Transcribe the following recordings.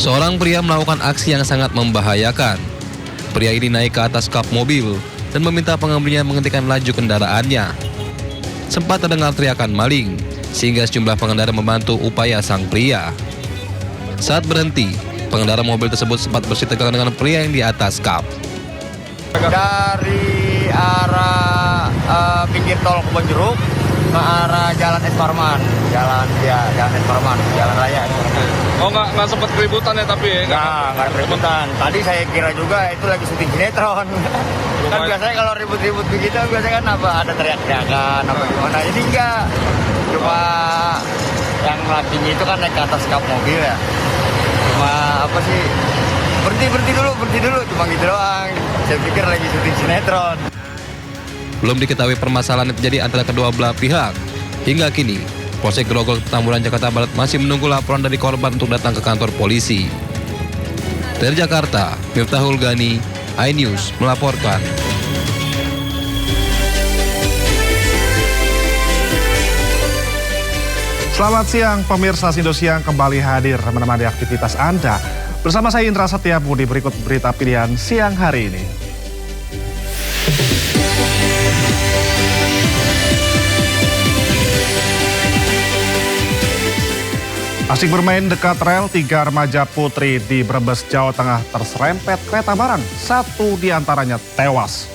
Seorang pria melakukan aksi yang sangat membahayakan. Pria ini naik ke atas kap mobil dan meminta pengemudinya menghentikan laju kendaraannya. Sempat terdengar teriakan maling, sehingga sejumlah pengendara membantu upaya sang pria. Saat berhenti, pengendara mobil tersebut sempat bersitegang dengan pria yang di atas kap. Dari arah pinggir tol Kebonjeruk ke arah Jalan Es Parman, Jalan Es Parman, Jalan Raya Es Parman. Oh, nggak sempat keributan ya tapi ya? Nggak ada keributan. Tadi saya kira juga itu lagi syuting sinetron. Kan biasanya kalau ribut-ribut begitu biasanya kan ada teriak-teriakan apa gimana. Ini enggak. Cuma yang lakinya itu kan naik ke atas kap mobil ya. Cuma berhenti dulu, cuma gitu doang. Saya pikir lagi syuting sinetron. Belum diketahui permasalahan yang terjadi antara kedua belah pihak. Hingga kini, Polsek Grogol Petamburan Jakarta Barat masih menunggu laporan dari korban untuk datang ke kantor polisi. Dari Jakarta, Miftahul Gani, iNews melaporkan. Selamat siang, pemirsa Indosiang kembali hadir menemani aktivitas Anda. Bersama saya Indra Setiabudi, berikut berita pilihan siang hari ini. Asik bermain dekat rel, 3 remaja putri di Brebes, Jawa Tengah terserempet kereta barang. 1 diantaranya tewas.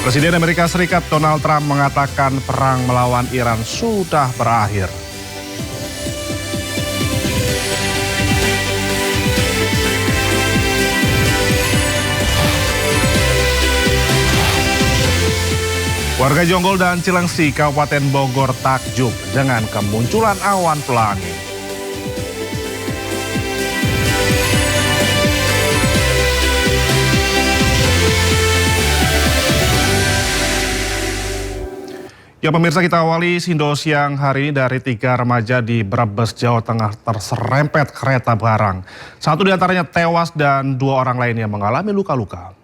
Presiden Amerika Serikat Donald Trump mengatakan perang melawan Iran sudah berakhir. Warga Jonggol dan Cilengsi, Kabupaten Bogor takjub dengan kemunculan awan pelangi. Ya pemirsa, kita awali Indosiang hari ini dari 3 remaja di Brebes, Jawa Tengah terserempet kereta barang. 1 diantaranya tewas dan 2 orang lainnya mengalami luka-luka.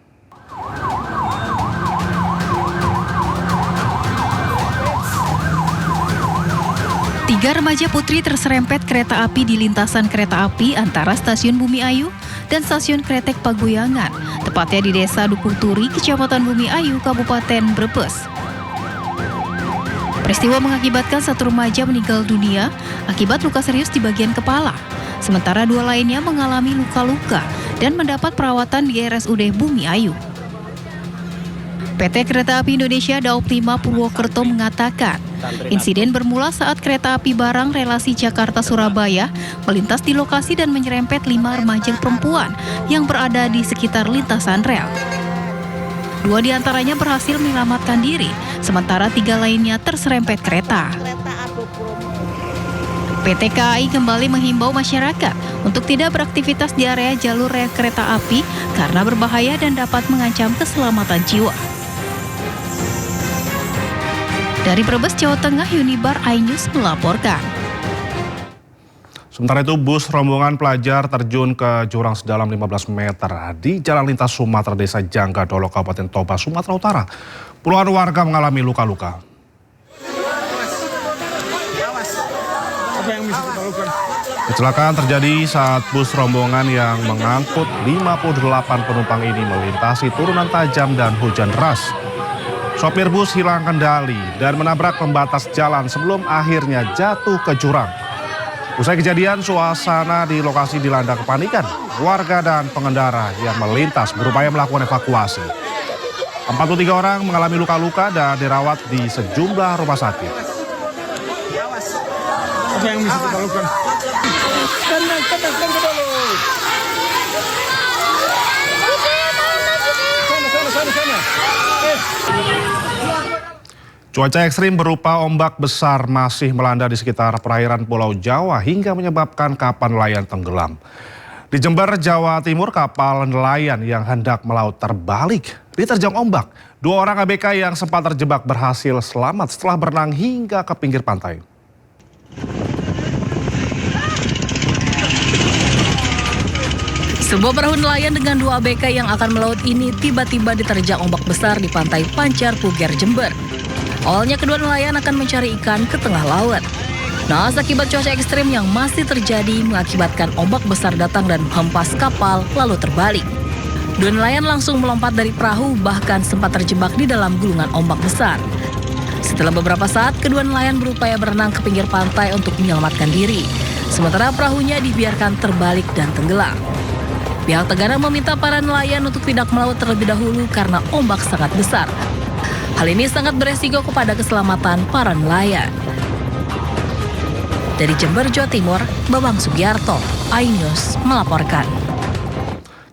Tiga remaja putri terserempet kereta api di lintasan kereta api antara Stasiun Bumi Ayu dan Stasiun Kretek Pagoyangan, tepatnya di Desa Dukuh Turi, Kecamatan Bumi Ayu, Kabupaten Brebes. Peristiwa mengakibatkan 1 remaja meninggal dunia akibat luka serius di bagian kepala, sementara 2 lainnya mengalami luka-luka dan mendapat perawatan di RSUD Bumi Ayu. PT Kereta Api Indonesia Daob 5 Purwokerto mengatakan, insiden bermula saat kereta api barang relasi Jakarta-Surabaya melintas di lokasi dan menyerempet 5 remaja perempuan yang berada di sekitar lintasan rel. 2 diantaranya berhasil menyelamatkan diri, sementara 3 lainnya terserempet kereta. PT KAI kembali menghimbau masyarakat untuk tidak beraktivitas di area jalur rel kereta api karena berbahaya dan dapat mengancam keselamatan jiwa. Dari Brebes, Jawa Tengah, Unibar iNews melaporkan. Sementara itu, bus rombongan pelajar terjun ke jurang sedalam 15 meter di Jalan Lintas Sumatera, Desa Jangga Dolo, Kabupaten Toba, Sumatera Utara. Puluhan warga mengalami luka-luka. Kecelakaan terjadi saat bus rombongan yang mengangkut 58 penumpang ini melintasi turunan tajam dan hujan deras. Sopir bus hilang kendali dan menabrak pembatas jalan sebelum akhirnya jatuh ke jurang. Usai kejadian, suasana di lokasi dilanda kepanikan. Warga dan pengendara yang melintas berupaya melakukan evakuasi. 43 orang mengalami luka-luka dan dirawat di sejumlah rumah sakit. Apa yang bisa kita lakukan? Sana. Cuaca ekstrim berupa ombak besar masih melanda di sekitar perairan Pulau Jawa hingga menyebabkan kapal nelayan tenggelam. Di Jember, Jawa Timur, kapal nelayan yang hendak melaut terbalik diterjang ombak. 2 orang ABK yang sempat terjebak berhasil selamat setelah berenang hingga ke pinggir pantai. Sebuah perahu nelayan dengan 2 ABK yang akan melaut ini tiba-tiba diterjang ombak besar di pantai Pancar Puger, Jember. Awalnya kedua nelayan akan mencari ikan ke tengah laut. Naas akibat cuaca ekstrim yang masih terjadi mengakibatkan ombak besar datang dan menghempas kapal lalu terbalik. Dua nelayan langsung melompat dari perahu bahkan sempat terjebak di dalam gulungan ombak besar. Setelah beberapa saat, kedua nelayan berupaya berenang ke pinggir pantai untuk menyelamatkan diri. Sementara perahunya dibiarkan terbalik dan tenggelam. Pihak Tegana meminta para nelayan untuk tidak melaut terlebih dahulu karena ombak sangat besar. Hal ini sangat beresiko kepada keselamatan para nelayan. Dari Jember, Jawa Timur, Babang Sugiarto, iNews melaporkan.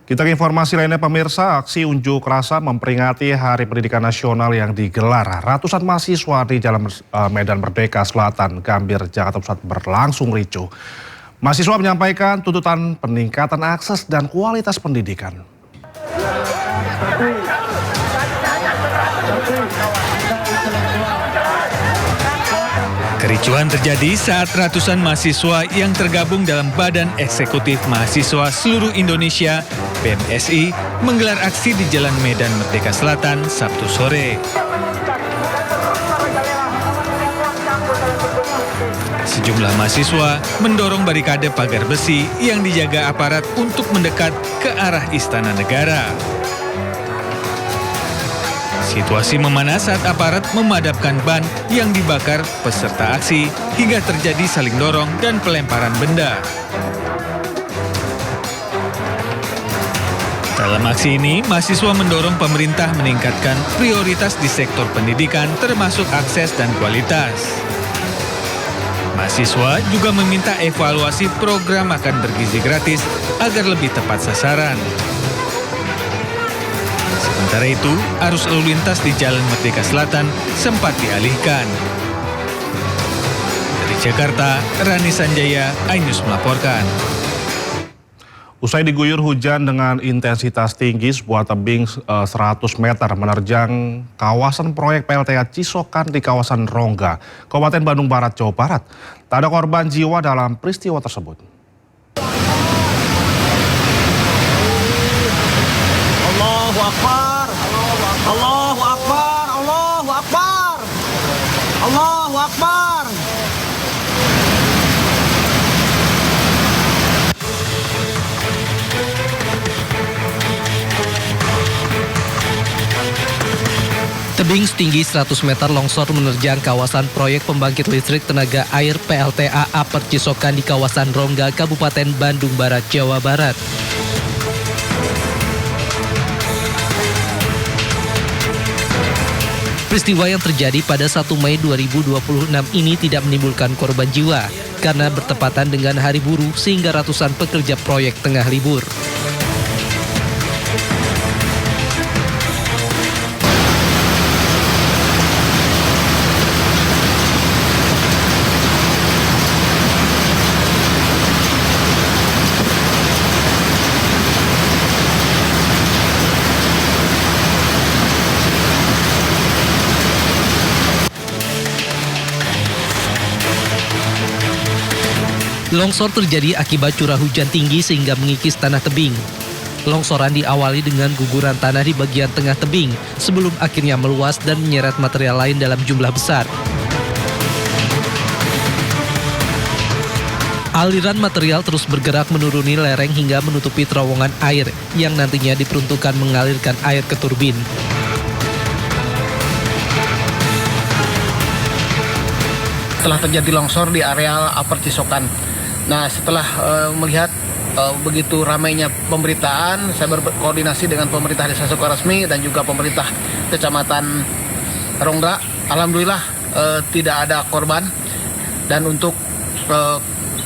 Kita ke informasi lainnya pemirsa, aksi unjuk rasa memperingati Hari Pendidikan Nasional yang digelar ratusan mahasiswa di Jalan Medan Merdeka Selatan, Gambir, Jakarta Pusat berlangsung ricuh. Mahasiswa menyampaikan tuntutan peningkatan akses dan kualitas pendidikan. Kericuhan terjadi saat ratusan mahasiswa yang tergabung dalam Badan Eksekutif Mahasiswa Seluruh Indonesia (BEMSI) menggelar aksi di Jalan Medan Merdeka Selatan Sabtu sore. Sejumlah mahasiswa mendorong barikade pagar besi yang dijaga aparat untuk mendekat ke arah Istana Negara. Situasi memanas saat aparat memadamkan ban yang dibakar peserta aksi hingga terjadi saling dorong dan pelemparan benda. Dalam aksi ini, mahasiswa mendorong pemerintah meningkatkan prioritas di sektor pendidikan termasuk akses dan kualitas. Mahasiswa juga meminta evaluasi program makan bergizi gratis agar lebih tepat sasaran. Sementara itu, arus lalu lintas di Jalan Merdeka Selatan sempat dialihkan. Dari Jakarta, Rani Sanjaya, iNews melaporkan. Usai diguyur hujan dengan intensitas tinggi, sebuah tebing 100 meter menerjang kawasan proyek PLTA Cisokan di kawasan Rongga, Kabupaten Bandung Barat, Jawa Barat. Tak ada korban jiwa dalam peristiwa tersebut. Allahu Akbar, Allahu Akbar, Allahu Akbar, Allahu Akbar. Tebing setinggi 100 meter longsor menerjang kawasan proyek pembangkit listrik tenaga air PLTA Aper Cisokan di kawasan Rongga, Kabupaten Bandung Barat, Jawa Barat. Peristiwa yang terjadi pada 1 Mei 2026 ini tidak menimbulkan korban jiwa karena bertepatan dengan hari buruh sehingga ratusan pekerja proyek tengah libur. Longsor terjadi akibat curah hujan tinggi sehingga mengikis tanah tebing. Longsoran diawali dengan guguran tanah di bagian tengah tebing sebelum akhirnya meluas dan menyeret material lain dalam jumlah besar. Aliran material terus bergerak menuruni lereng hingga menutupi terowongan air yang nantinya diperuntukkan mengalirkan air ke turbin. Setelah terjadi longsor di areal Aper Cisokan. Nah, setelah melihat begitu ramainya pemberitaan, saya berkoordinasi dengan pemerintah Desa Sukaresmi dan juga pemerintah Kecamatan Rongga. Alhamdulillah tidak ada korban, dan untuk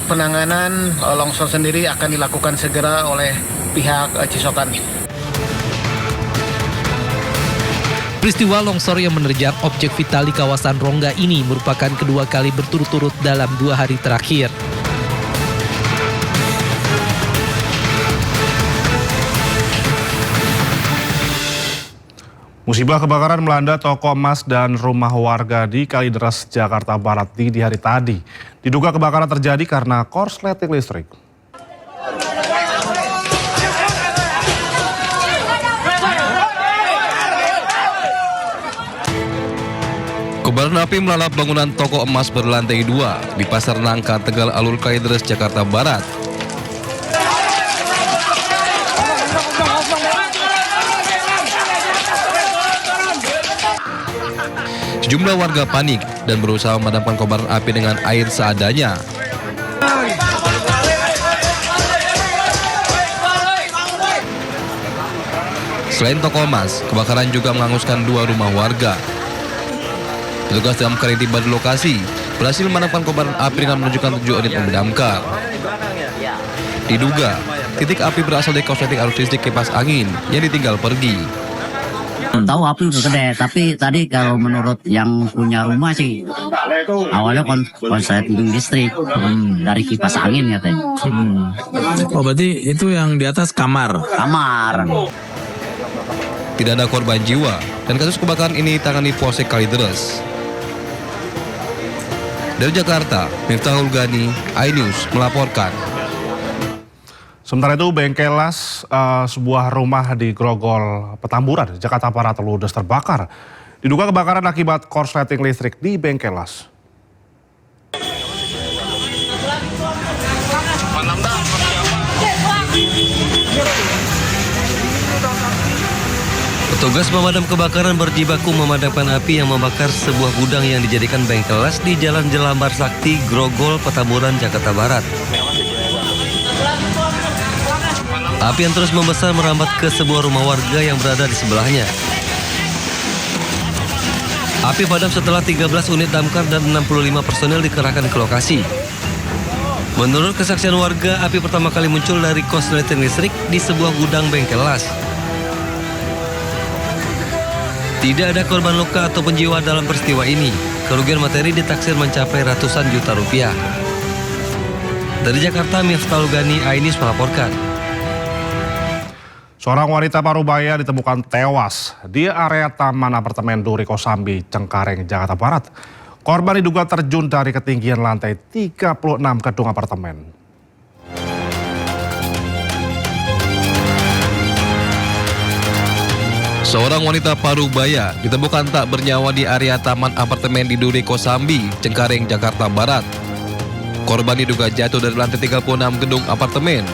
penanganan longsor sendiri akan dilakukan segera oleh pihak Cisokan. Peristiwa longsor yang menerjang objek vital di kawasan Rongga ini merupakan kedua kali berturut-turut dalam 2 hari terakhir. Musibah kebakaran melanda toko emas dan rumah warga di Kalideres, Jakarta Barat di hari tadi. Diduga kebakaran terjadi karena korsleting listrik. Kobaran api melalap bangunan toko emas berlantai 2 di Pasar Nangka, Tegal Alur Kalideres, Jakarta Barat. Sejumlah warga panik dan berusaha memadamkan kobaran api dengan air seadanya. Selain toko emas, kebakaran juga menghanguskan 2 rumah warga. Petugas damkar yang tiba di lokasi berhasil memadamkan kobaran api dengan menunjukkan 7 unit pemadam damkar. Diduga, titik api berasal dari korsleting arus listrik kipas angin yang ditinggal pergi. Tahu api udah gede, tapi tadi kalau menurut yang punya rumah sih awalnya korsleting listrik dari kipas angin katanya. Oh, berarti itu yang di atas kamar? Kamar. Tidak ada korban jiwa dan kasus kebakaran ini ditangani Polsek Kalideres. Dari Jakarta, Miftahul Gani, iNews melaporkan. Sementara itu, Bengkelas, sebuah rumah di Grogol, Petamburan, Jakarta Barat ludes terbakar. Diduga kebakaran akibat korsleting listrik di Bengkelas. Petugas pemadam kebakaran berjibaku memadamkan api yang membakar sebuah gudang yang dijadikan Bengkelas di Jalan Jelambar Sakti, Grogol, Petamburan, Jakarta Barat. Api yang terus membesar merambat ke sebuah rumah warga yang berada di sebelahnya. Api padam setelah 13 unit damkar dan 65 personel dikerahkan ke lokasi. Menurut kesaksian warga, api pertama kali muncul dari korsleting listrik di sebuah gudang Bengkelas. Tidak ada korban luka ataupun jiwa dalam peristiwa ini. Kerugian materi ditaksir mencapai ratusan juta rupiah. Dari Jakarta, Miftahul Gani, iNews melaporkan. Seorang wanita Parubaya ditemukan tewas di area Taman Apartemen Duri Kosambi, Cengkareng, Jakarta Barat. Korban diduga terjun dari ketinggian lantai 36 gedung apartemen. Seorang wanita Parubaya ditemukan tak bernyawa di area Taman Apartemen di Duri Kosambi, Cengkareng, Jakarta Barat. Korban diduga jatuh dari lantai 36 gedung apartemen.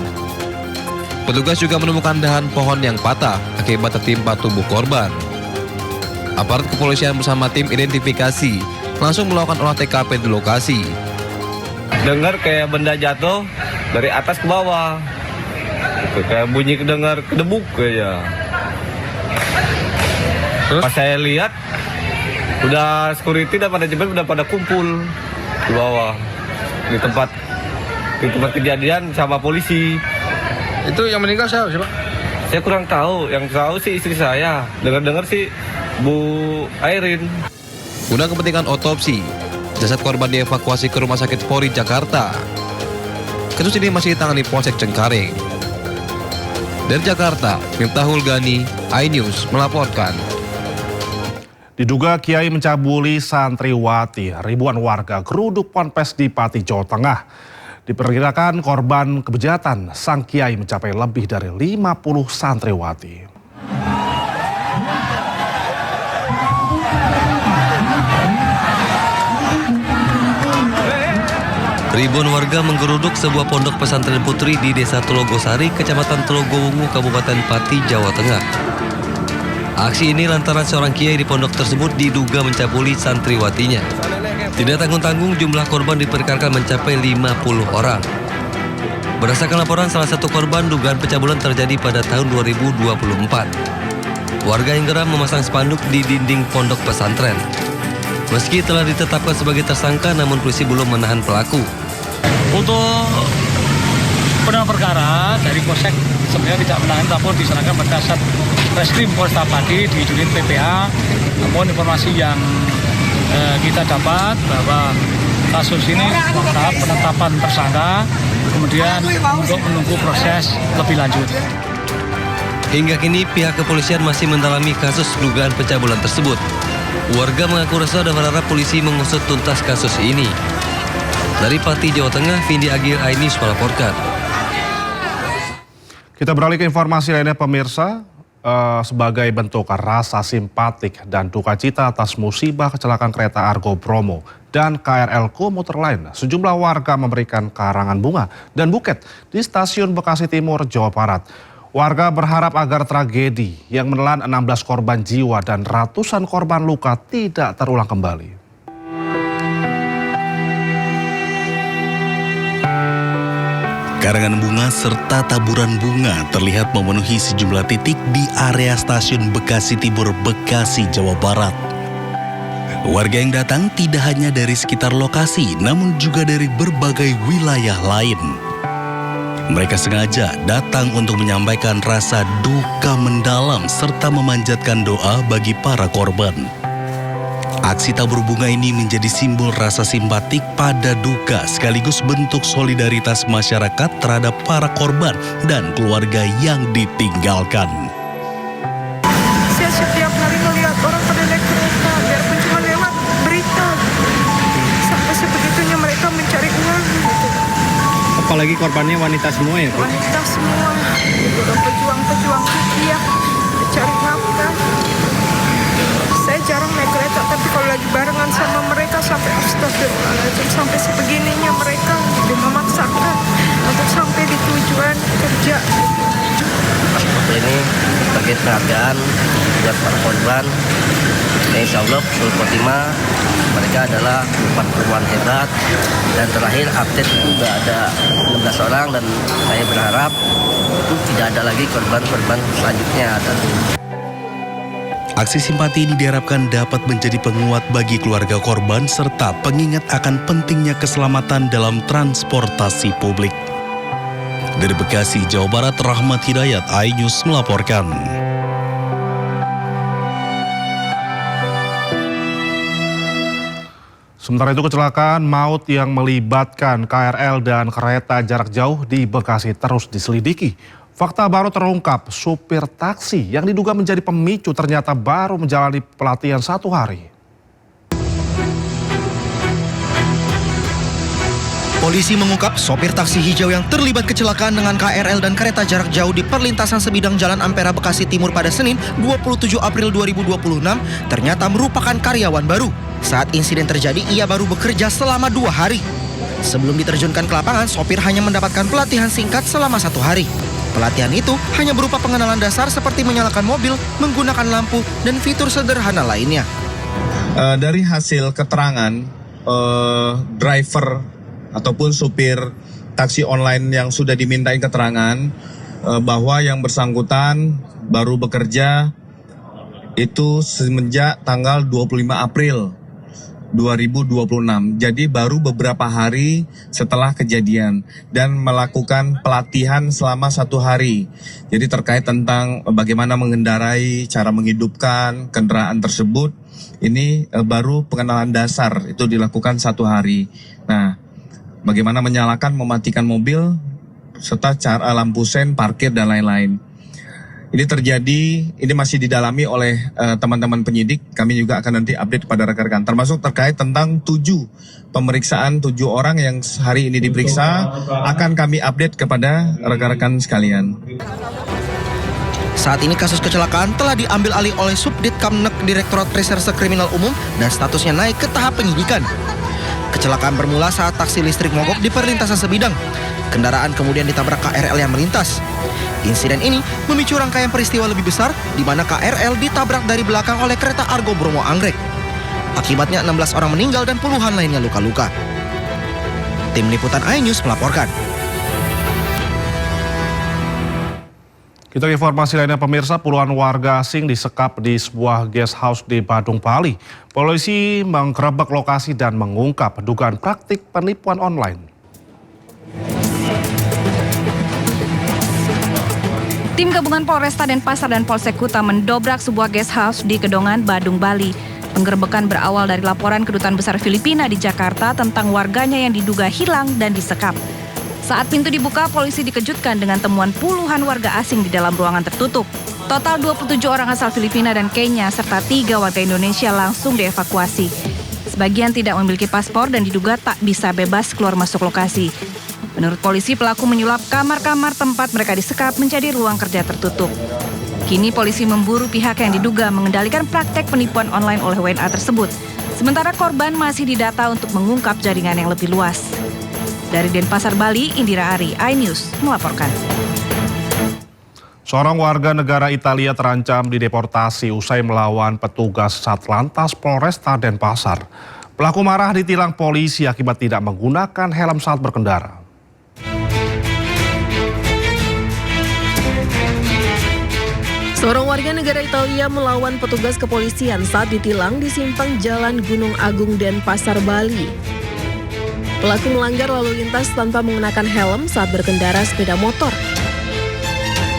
Petugas juga menemukan dahan pohon yang patah akibat tertimpa tubuh korban. Aparat kepolisian bersama tim identifikasi langsung melakukan olah TKP di lokasi. Dengar kayak benda jatuh dari atas ke bawah. Kayak bunyi dengar kedebuk kayak. Pas saya lihat, udah security dan pada jebel udah pada kumpul di bawah di tempat kejadian sama polisi. Itu yang meninggal siapa? Saya kurang tahu, yang tahu sih istri saya. Dengar-dengar sih Bu Airin. Guna kepentingan otopsi, jasad korban dievakuasi ke Rumah Sakit Polri Jakarta. Kasus ini masih ditangani Polsek Cengkareng. Dari Jakarta, Miftahul Gani, iNews melaporkan. Diduga kiai mencabuli santriwati, ribuan warga geruduk ponpes di Pati, Jawa Tengah. Diperkirakan korban kebejatan sang kiai mencapai lebih dari 50 santriwati. Ribuan warga menggeruduk sebuah pondok pesantren putri di Desa Telogosari, Kecamatan Telogowungu, Kabupaten Pati, Jawa Tengah. Aksi ini lantaran seorang kiai di pondok tersebut diduga mencabuli santriwatinya. Tidak tanggung-tanggung jumlah korban diperkirakan mencapai 50 orang. Berdasarkan laporan salah satu korban, dugaan pencabulan terjadi pada tahun 2024. Warga yang geram memasang spanduk di dinding pondok pesantren. Meski telah ditetapkan sebagai tersangka, namun polisi belum menahan pelaku. Untuk penanganan perkara dari Polsek sebenarnya tidak menahan, namun diserahkan pada Reskrim Polresta Pati di unit PPA. Namun informasi yang kita dapat bahwa kasus ini tahap penetapan tersangka, kemudian untuk menunggu proses lebih lanjut. Hingga kini pihak kepolisian masih mendalami kasus dugaan pencabulan tersebut. Warga mengaku resah dan berharap polisi mengusut tuntas kasus ini. Dari Pati, Jawa Tengah, Vindi Agil, iNews melaporkan. Kita beralih ke informasi lainnya, pemirsa. sebagai bentuk rasa simpatik dan duka cita atas musibah kecelakaan kereta Argo Bromo dan KRL komuter lain. Sejumlah warga memberikan karangan bunga dan buket di stasiun Bekasi Timur, Jawa Barat. Warga berharap agar tragedi yang menelan 16 korban jiwa dan ratusan korban luka tidak terulang kembali. Karangan bunga serta taburan bunga terlihat memenuhi sejumlah titik di area stasiun Bekasi Timur, Bekasi, Jawa Barat. Warga yang datang tidak hanya dari sekitar lokasi, namun juga dari berbagai wilayah lain. Mereka sengaja datang untuk menyampaikan rasa duka mendalam serta memanjatkan doa bagi para korban. Aksi tabur bunga ini menjadi simbol rasa simpatik pada duka sekaligus bentuk solidaritas masyarakat terhadap para korban dan keluarga yang ditinggalkan. Saya setiap hari melihat orang pada naik kereta, biarpun cuma lewat berita. Sampai sebegitunya mereka mencari uang. Apalagi korbannya wanita semua ya? Wanita semua, pejuang-pejuang rupiah, mencari nafkah. Saya jarang naik kereta, tapi kalau lagi barengan sama mereka sampai astagfirullahaladzim, sampai sebegininya mereka memaksakan untuk sampai di tujuan kerja. Ini sebagai penghargaan buat para korban. Insya Allah Sul Khotimah mereka adalah perempuan hebat, dan terakhir update itu sudah ada 16 orang, dan saya berharap itu tidak ada lagi korban-korban selanjutnya. Aksi simpati ini diharapkan dapat menjadi penguat bagi keluarga korban serta pengingat akan pentingnya keselamatan dalam transportasi publik. Dari Bekasi, Jawa Barat, Rahmat Hidayat, iNews melaporkan. Sementara itu kecelakaan maut yang melibatkan KRL dan kereta jarak jauh di Bekasi terus diselidiki. Fakta baru terungkap, supir taksi yang diduga menjadi pemicu ternyata baru menjalani pelatihan 1 hari. Polisi mengungkap sopir taksi hijau yang terlibat kecelakaan dengan KRL dan kereta jarak jauh di perlintasan sebidang Jalan Ampera Bekasi Timur pada Senin 27 April 2026 ternyata merupakan karyawan baru. Saat insiden terjadi, ia baru bekerja selama 2 hari. Sebelum diterjunkan ke lapangan, sopir hanya mendapatkan pelatihan singkat selama 1 hari. Pelatihan itu hanya berupa pengenalan dasar seperti menyalakan mobil, menggunakan lampu, dan fitur sederhana lainnya. Dari hasil keterangan driver ataupun supir taksi online yang sudah dimintain keterangan bahwa yang bersangkutan baru bekerja itu semenjak tanggal 25 April 2026. Jadi baru beberapa hari setelah kejadian dan melakukan pelatihan selama 1 hari. Jadi terkait tentang bagaimana mengendarai, cara menghidupkan kendaraan tersebut, ini baru pengenalan dasar itu dilakukan 1 hari. Nah, bagaimana menyalakan, mematikan mobil, serta cara lampu sen, parkir, dan lain-lain. Ini terjadi, ini masih didalami oleh teman-teman penyidik. Kami juga akan nanti update kepada rekan-rekan. Termasuk terkait tentang 7 pemeriksaan 7 orang yang hari ini diperiksa, akan kami update kepada rekan-rekan sekalian. Saat ini kasus kecelakaan telah diambil alih oleh Subdit Kamnek Direktorat Reserse Kriminal Umum dan statusnya naik ke tahap penyidikan. Kecelakaan bermula saat taksi listrik mogok di perlintasan sebidang. Kendaraan kemudian ditabrak KRL yang melintas. Insiden ini memicu rangkaian peristiwa lebih besar di mana KRL ditabrak dari belakang oleh kereta Argo Bromo Anggrek. Akibatnya 16 orang meninggal dan puluhan lainnya luka-luka. Tim Liputan iNews melaporkan. Kita ke informasi lainnya pemirsa, puluhan warga asing disekap di sebuah guest house di Badung, Bali. Polisi menggerebek lokasi dan mengungkap dugaan praktik penipuan online. Tim gabungan Polresta Denpasar dan Polsek Kuta mendobrak sebuah guest house di Kedongan, Badung, Bali. Penggerebekan berawal dari laporan Kedutaan Besar Filipina di Jakarta tentang warganya yang diduga hilang dan disekap. Saat pintu dibuka, polisi dikejutkan dengan temuan puluhan warga asing di dalam ruangan tertutup. Total 27 orang asal Filipina dan Kenya serta 3 warga Indonesia langsung dievakuasi. Sebagian tidak memiliki paspor dan diduga tak bisa bebas keluar masuk lokasi. Menurut polisi, pelaku menyulap kamar-kamar tempat mereka disekap menjadi ruang kerja tertutup. Kini polisi memburu pihak yang diduga mengendalikan praktek penipuan online oleh WNA tersebut. Sementara korban masih didata untuk mengungkap jaringan yang lebih luas. Dari Denpasar, Bali, Indira Ari, iNews melaporkan. Seorang warga negara Italia terancam dideportasi usai melawan petugas Satlantas Polresta Denpasar. Pelaku marah ditilang polisi akibat tidak menggunakan helm saat berkendara. Seorang warga negara Italia melawan petugas kepolisian saat ditilang di simpang Jalan Gunung Agung Denpasar, Bali. Pelaku melanggar lalu lintas tanpa menggunakan helm saat berkendara sepeda motor.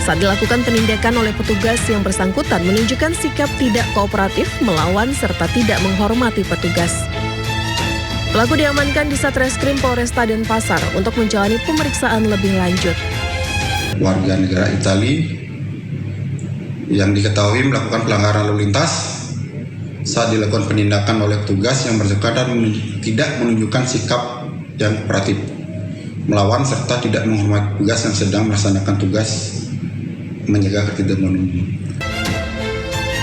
Saat dilakukan penindakan oleh petugas, yang bersangkutan menunjukkan sikap tidak kooperatif, melawan serta tidak menghormati petugas. Pelaku diamankan di Satreskrim Polresta Denpasar untuk menjalani pemeriksaan lebih lanjut. Warga negara Italia yang diketahui melakukan pelanggaran lalu lintas saat dilakukan penindakan oleh petugas yang bersangkutan tidak menunjukkan sikap yang kooperatif, melawan serta tidak menghormati petugas yang sedang melaksanakan tugas menjaga ketidaktertiban umum.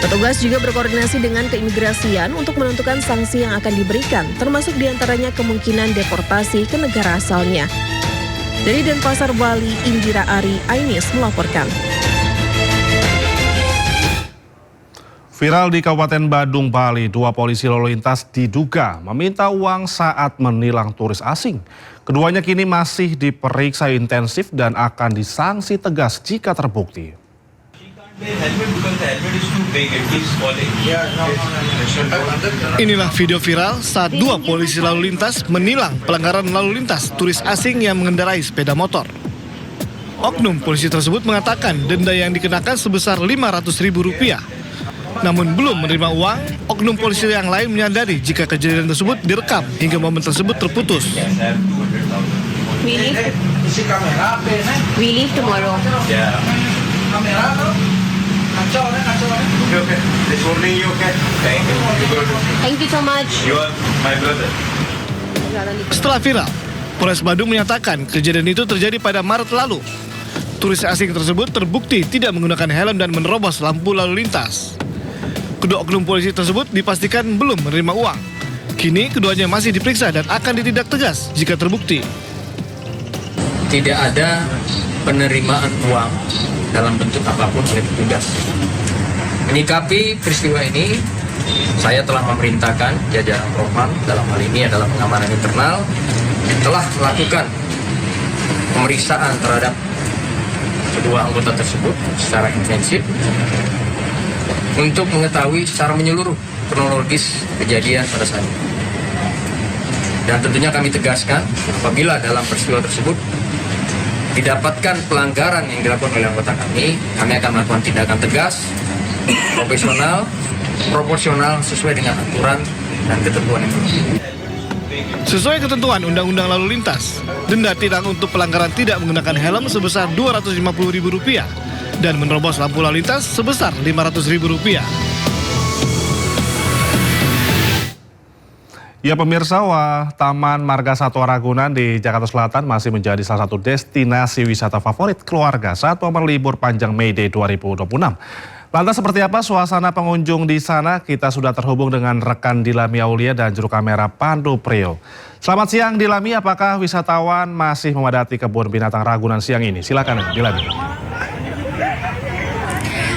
Petugas juga berkoordinasi dengan keimigrasian untuk menentukan sanksi yang akan diberikan, termasuk diantaranya kemungkinan deportasi ke negara asalnya. Dari Denpasar, Bali, Indira Ari, iNews melaporkan. Viral di Kabupaten Badung, Bali, 2 polisi lalu lintas diduga meminta uang saat menilang turis asing. Keduanya kini masih diperiksa intensif dan akan disanksi tegas jika terbukti. Inilah video viral saat 2 polisi lalu lintas menilang pelanggaran lalu lintas turis asing yang mengendarai sepeda motor. Oknum polisi tersebut mengatakan denda yang dikenakan sebesar Rp500.000. Namun belum menerima uang, oknum polisi yang lain menyadari jika kejadian tersebut direkam hingga momen tersebut terputus. We leave tomorrow. Thank you so much. You are my brother. Setelah viral, Polres Badung menyatakan kejadian itu terjadi pada Maret lalu. Turis asing tersebut terbukti tidak menggunakan helm dan menerobos lampu lalu lintas. Kedua oknum polisi tersebut dipastikan belum menerima uang. Kini keduanya masih diperiksa dan akan ditindak tegas jika terbukti. Tidak ada penerimaan uang dalam bentuk apapun oleh petugas. Menyikapi peristiwa ini, saya telah memerintahkan jajaran Propam, dalam hal ini adalah pengamanan internal, telah melakukan pemeriksaan terhadap kedua anggota tersebut secara intensif untuk mengetahui secara menyeluruh kronologis kejadian pada saat itu. Dan tentunya kami tegaskan apabila dalam peristiwa tersebut didapatkan pelanggaran yang dilakukan oleh anggota kami akan melakukan tindakan tegas, profesional, proporsional sesuai dengan aturan dan ketentuan yang berlaku. Sesuai ketentuan Undang-Undang Lalu Lintas, denda tilang untuk pelanggaran tidak menggunakan helm sebesar Rp250.000 dan menerobos lampu lalu lintas sebesar Rp500.000. Ya pemirsa, Taman Marga Satwa Ragunan di Jakarta Selatan masih menjadi salah satu destinasi wisata favorit keluarga saat momen libur panjang May Day 2026. Lantas seperti apa suasana pengunjung di sana? Kita sudah terhubung dengan rekan Dilami Aulia dan juru kamera Pandu Priyo. Selamat siang Dilami, apakah wisatawan masih memadati kebun binatang Ragunan siang ini? Silakan Dilami.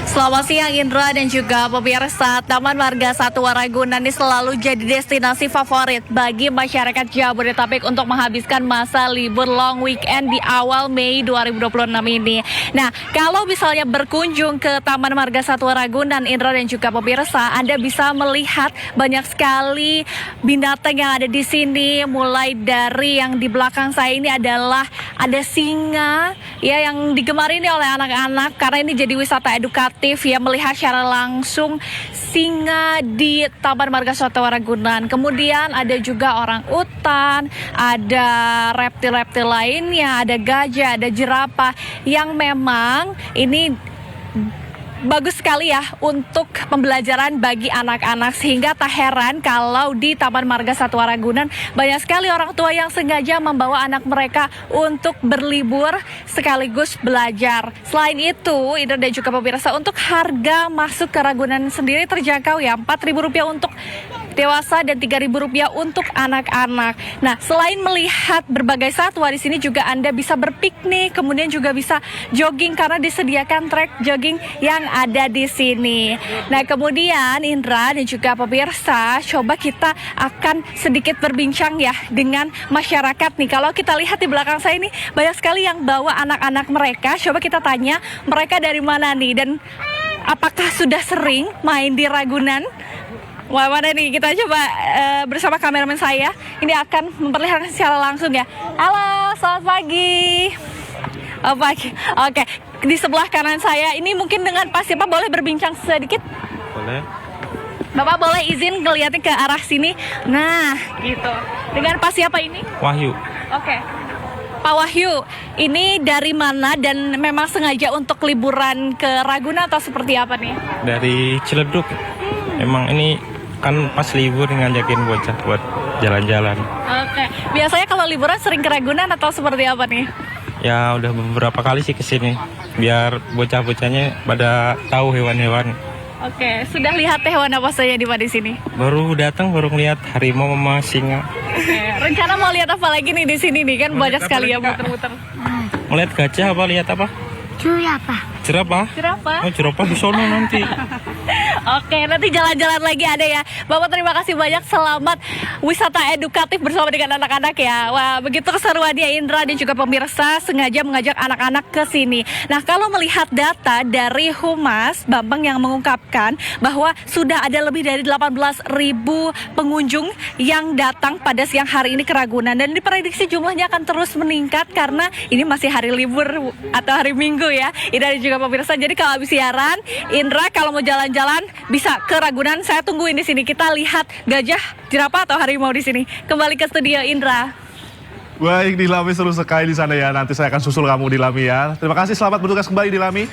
Selamat siang Indra dan juga pemirsa. Taman Marga Satwa Ragunan ini selalu jadi destinasi favorit bagi masyarakat Jabodetabek untuk menghabiskan masa libur long weekend di awal Mei 2026 ini. Nah, kalau misalnya berkunjung ke Taman Marga Satwa Ragunan, Indra dan juga pemirsa, Anda bisa melihat banyak sekali binatang yang ada di sini. Mulai dari yang di belakang saya ini adalah ada singa ya yang digemari ini oleh anak-anak karena ini jadi wisata edukatif ya, melihat secara langsung singa di Taman Marga Satwa Ragunan. Kemudian ada juga orang utan, ada reptil-reptil lainnya, ada gajah, ada jerapah yang memang ini bagus sekali ya untuk pembelajaran bagi anak-anak, sehingga tak heran kalau di Taman Marga Satwa Ragunan banyak sekali orang tua yang sengaja membawa anak mereka untuk berlibur sekaligus belajar. Selain itu, Indra dan juga pemirsa, untuk harga masuk ke Ragunan sendiri terjangkau ya, Rp4.000 untuk dewasa dan Rp3.000 untuk anak-anak. Nah, selain melihat berbagai satwa, di sini juga Anda bisa berpiknik, kemudian juga bisa jogging karena disediakan trek jogging yang ada di sini. Nah, kemudian Indra dan juga pemirsa, coba kita akan sedikit berbincang ya dengan masyarakat nih. Kalau kita lihat di belakang saya ini banyak sekali yang bawa anak-anak mereka. Coba kita tanya mereka dari mana nih dan apakah sudah sering main di Ragunan? Wah, mana nih, kita coba bersama kameramen saya. Ini akan memperlihatkan secara langsung ya. Halo, selamat pagi. Oh, pagi. Oke, di sebelah kanan saya ini mungkin dengan Pak siapa, boleh berbincang sedikit? Boleh. Bapak boleh izin ngeliatin ke arah sini. Nah, gitu. Dengan Pak siapa ini? Wahyu. Oke. Pak Wahyu, ini dari mana dan memang sengaja untuk liburan ke Ragunan atau seperti apa nih? Dari Ciledug. Emang ini kan pas libur ngajakin bocah buat jalan-jalan. Oke. Biasanya kalau liburan sering ke Ragunan atau seperti apa nih? Ya udah beberapa kali sih kesini. Biar bocah-bocahnya pada tahu hewan-hewan. Oke. Sudah lihat hewan apa saja di sini? Baru datang baru ngeliat harimau sama singa. Oke. Rencana mau lihat apa lagi nih di sini nih, kan banyak sekali ya muter-muter. Ngeliat gajah apa lihat apa? Jerapah. Jerapah? Jerapah. Oh, jerapah di sono nanti. Oke, nanti jalan-jalan lagi ada ya. Bapak terima kasih banyak, selamat wisata edukatif bersama dengan anak-anak ya. Wah, begitu keseruannya Indra dan juga pemirsa sengaja mengajak anak-anak ke sini. Nah, kalau melihat data dari Humas Bambang yang mengungkapkan bahwa sudah ada lebih dari 18.000 pengunjung yang datang pada siang hari ini ke Ragunan, dan diprediksi jumlahnya akan terus meningkat karena ini masih hari libur atau hari Minggu ya. Indra dan juga pemirsa, jadi kalau habis siaran, Indra kalau mau jalan-jalan bisa ke Ragunan. Saya tungguin di sini. Kita lihat gajah, jerapah atau harimau di sini. Kembali ke studio Indra. Baik, Dilami, seru sekali di sana ya. Nanti saya akan susul kamu, Dilami ya. Terima kasih, selamat bertugas kembali, Dilami.